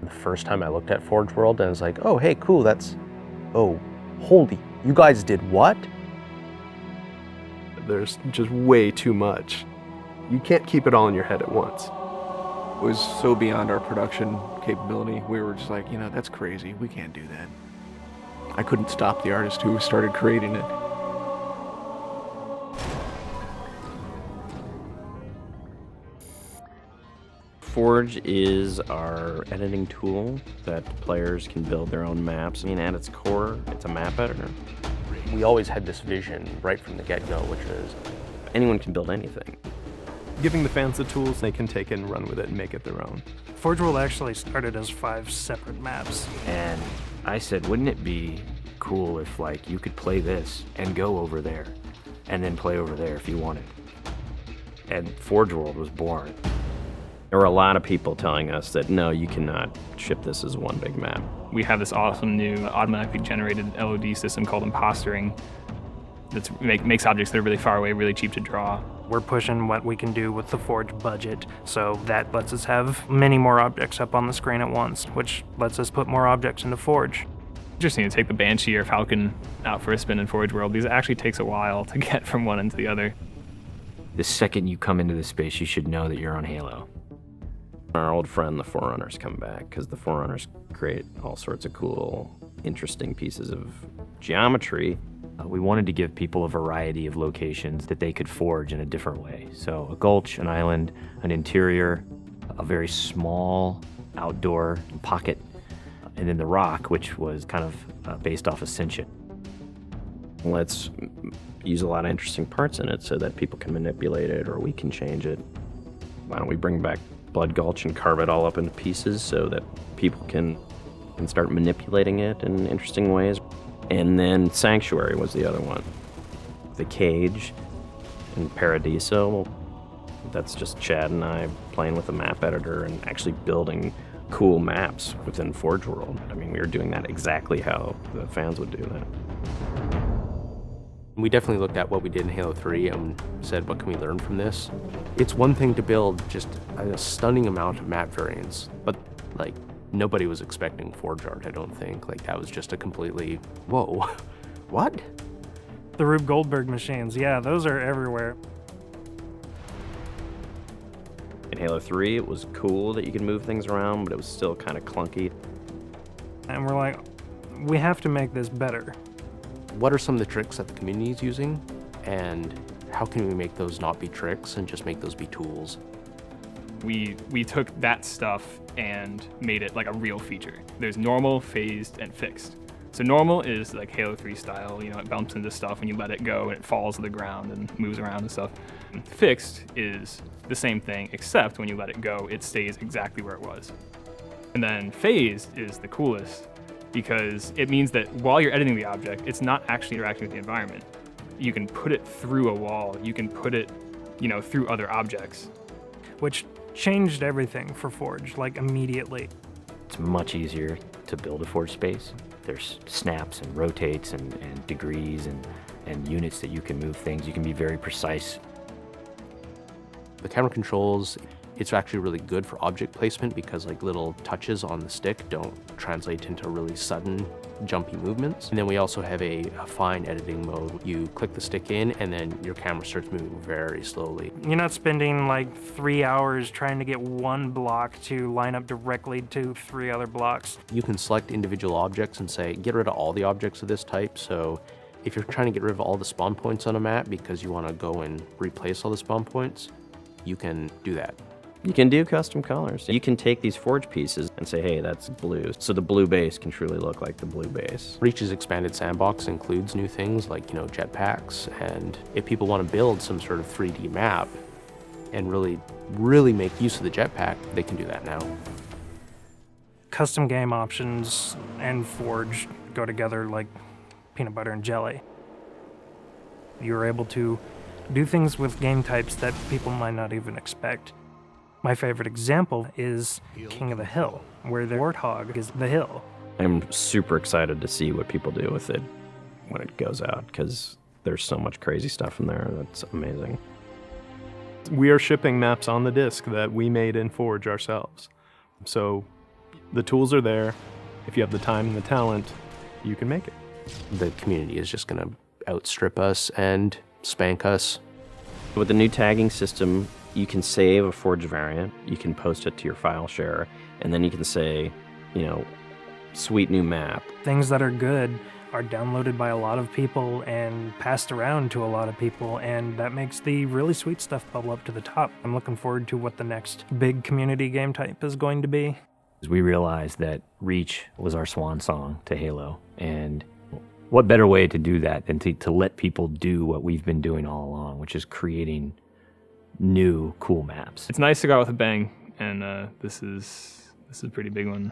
The first time I looked at ForgeWorld and I was like, oh, hey, cool, oh, holy, you guys did what? There's just way too much. You can't keep it all in your head at once. It was so beyond our production capability. We were just like, that's crazy. We can't do that. I couldn't stop the artist who started creating it. Forge is our editing tool that players can build their own maps. I mean, at its core, it's a map editor. We always had this vision right from the get-go, which is anyone can build anything. Giving the fans the tools, they can take it and run with it and make it their own. ForgeWorld actually started as 5 separate maps. And I said, wouldn't it be cool if you could play this and go over there and then play over there if you wanted. And ForgeWorld was born. There were a lot of people telling us that, no, you cannot ship this as one big map. We have this awesome new automatically generated LOD system called impostering that makes objects that are really far away really cheap to draw. We're pushing what we can do with the Forge budget, so that lets us have many more objects up on the screen at once, which lets us put more objects into Forge. Interesting to take the Banshee or Falcon out for a spin in ForgeWorld. These actually takes a while to get from one end to the other. The second you come into this space, you should know that you're on Halo. Our old friend, the Forerunners, come back because the Forerunners create all sorts of cool, interesting pieces of geometry. We wanted to give people a variety of locations that they could forge in a different way. So a gulch, an island, an interior, a very small outdoor pocket, and then the rock, which was kind of based off Ascension. Let's use a lot of interesting parts in it so that people can manipulate it or we can change it. Why don't we bring back Blood Gulch and carve it all up into pieces so that people can start manipulating it in interesting ways. And then Sanctuary was the other one. The Cage and Paradiso, that's just Chad and I playing with a map editor and actually building cool maps within ForgeWorld. I mean, we were doing that exactly how the fans would do that. we definitely looked at what we did in Halo 3 and said, what can we learn from this? It's one thing to build just a stunning amount of map variants, but nobody was expecting Forge art, I don't think. That was just a completely, whoa, what? The Rube Goldberg machines, yeah, those are everywhere. In Halo 3, it was cool that you could move things around, but it was still kind of clunky. And we're like, we have to make this better. What are some of the tricks that the community is using, and how can we make those not be tricks and just make those be tools? We took that stuff and made it like a real feature. There's normal, phased, and fixed. So normal is like Halo 3 style, it bumps into stuff when you let it go and it falls to the ground and moves around and stuff. And fixed is the same thing, except when you let it go, it stays exactly where it was. And then phased is the coolest because it means that while you're editing the object, it's not actually interacting with the environment. You can put it through a wall, you can put it, through other objects. Which changed everything for Forge, immediately. It's much easier to build a Forge space. There's snaps and rotates and degrees and units that you can move things. You can be very precise. The camera controls, it's actually really good for object placement because little touches on the stick don't translate into really sudden jumpy movements. And then we also have a fine editing mode. You click the stick in and then your camera starts moving very slowly. You're not spending 3 hours trying to get one block to line up directly to 3 other blocks. You can select individual objects and say, get rid of all the objects of this type. So if you're trying to get rid of all the spawn points on a map because you want to go and replace all the spawn points, you can do that. You can do custom colors. You can take these Forge pieces and say, hey, that's blue. So the blue base can truly look like the blue base. Reach's expanded sandbox includes new things like, jetpacks. And if people want to build some sort of 3D map and really make use of the jetpack, they can do that now. Custom game options and Forge go together like peanut butter and jelly. You're able to do things with game types that people might not even expect. My favorite example is King of the Hill, where the warthog is the hill. I'm super excited to see what people do with it when it goes out, because there's so much crazy stuff in there that's amazing. We are shipping maps on the disk that we made in Forge ourselves. So The tools are there. If you have the time and the talent, you can make it. The community is just going to outstrip us and spank us. With the new tagging system, you can save a forged variant, you can post it to your file share, and then you can say, sweet new map. Things that are good are downloaded by a lot of people and passed around to a lot of people, and that makes the really sweet stuff bubble up to the top. I'm looking forward to what the next big community game type is going to be. We realized that Reach was our swan song to Halo, and what better way to do that than to let people do what we've been doing all along, which is creating new cool maps. It's nice to go out with a bang, and this is a pretty big one.